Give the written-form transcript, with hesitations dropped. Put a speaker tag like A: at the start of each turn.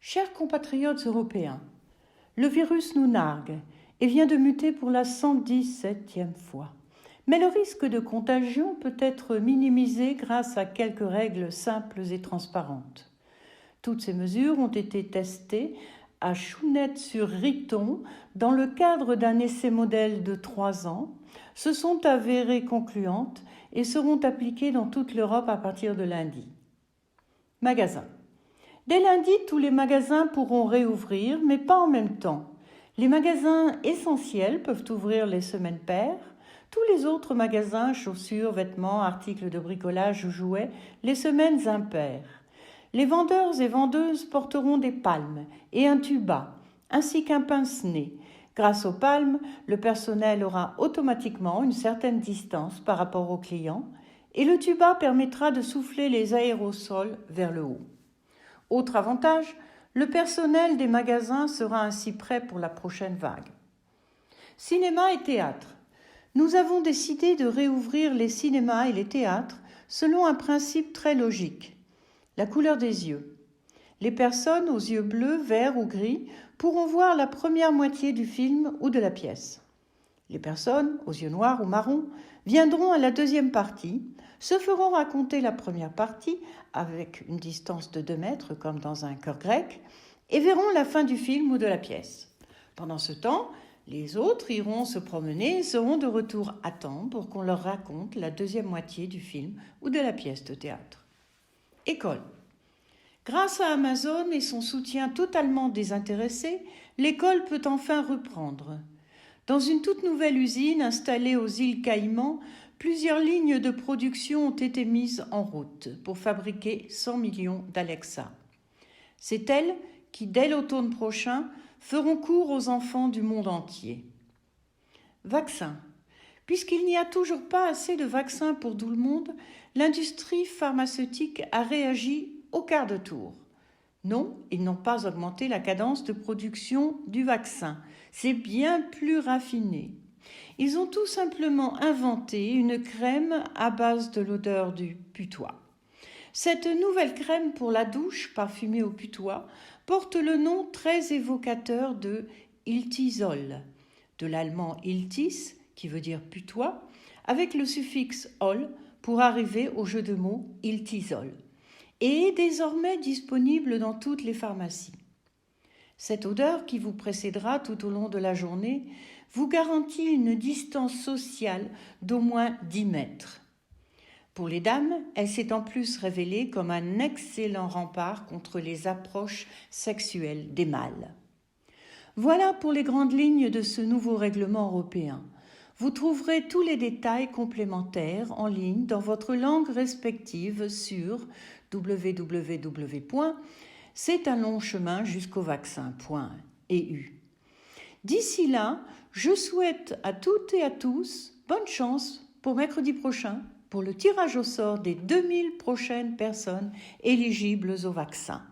A: Chers compatriotes européens, le virus nous nargue et vient de muter pour la 117e fois. Mais le risque de contagion peut être minimisé grâce à quelques règles simples et transparentes. Toutes ces mesures ont été testées à Chounette-sur-Riton dans le cadre d'un essai modèle de 3 ans, se sont avérées concluantes et seront appliquées dans toute l'Europe à partir de lundi. Magasin. Dès lundi, tous les magasins pourront réouvrir, mais pas en même temps. Les magasins essentiels peuvent ouvrir les semaines paires, tous les autres magasins, chaussures, vêtements, articles de bricolage ou jouets, les semaines impaires. Les vendeurs et vendeuses porteront des palmes et un tuba, ainsi qu'un pince-nez. Grâce aux palmes, le personnel aura automatiquement une certaine distance par rapport aux clients et le tuba permettra de souffler les aérosols vers le haut. Autre avantage, le personnel des magasins sera ainsi prêt pour la prochaine vague. Cinéma et théâtre. Nous avons décidé de réouvrir les cinémas et les théâtres selon un principe très logique. La couleur des yeux. Les personnes aux yeux bleus, verts ou gris pourront voir la première moitié du film ou de la pièce. Les personnes aux yeux noirs ou marrons viendront à la deuxième partie, se feront raconter la première partie avec une distance de 2 mètres comme dans un chœur grec et verront la fin du film ou de la pièce. Pendant ce temps, les autres iront se promener et seront de retour à temps pour qu'on leur raconte la deuxième moitié du film ou de la pièce de théâtre. École. Grâce à Amazon et son soutien totalement désintéressé, l'école peut enfin reprendre. Dans une toute nouvelle usine installée aux îles Caïmans, plusieurs lignes de production ont été mises en route pour fabriquer 100 millions d'Alexa. C'est elles qui, dès l'automne prochain, feront cours aux enfants du monde entier. Vaccins. Puisqu'il n'y a toujours pas assez de vaccins pour tout le monde, l'industrie pharmaceutique a réagi au quart de tour. Non, ils n'ont pas augmenté la cadence de production du vaccin. C'est bien plus raffiné. Ils ont tout simplement inventé une crème à base de l'odeur du putois. Cette nouvelle crème pour la douche, parfumée au putois, porte le nom très évocateur de Iltisol, de l'allemand Iltis, qui veut dire putois, avec le suffixe ol pour arriver au jeu de mots Iltisol, et est désormais disponible dans toutes les pharmacies. Cette odeur qui vous précédera tout au long de la journée vous garantit une distance sociale d'au moins 10 mètres. Pour les dames, elle s'est en plus révélée comme un excellent rempart contre les approches sexuelles des mâles. Voilà pour les grandes lignes de ce nouveau règlement européen. Vous trouverez tous les détails complémentaires en ligne dans votre langue respective sur www.cetunlongchemin jusqu'au vaccin.eu. D'ici là, je souhaite à toutes et à tous bonne chance pour mercredi prochain pour le tirage au sort des 2000 prochaines personnes éligibles au vaccin.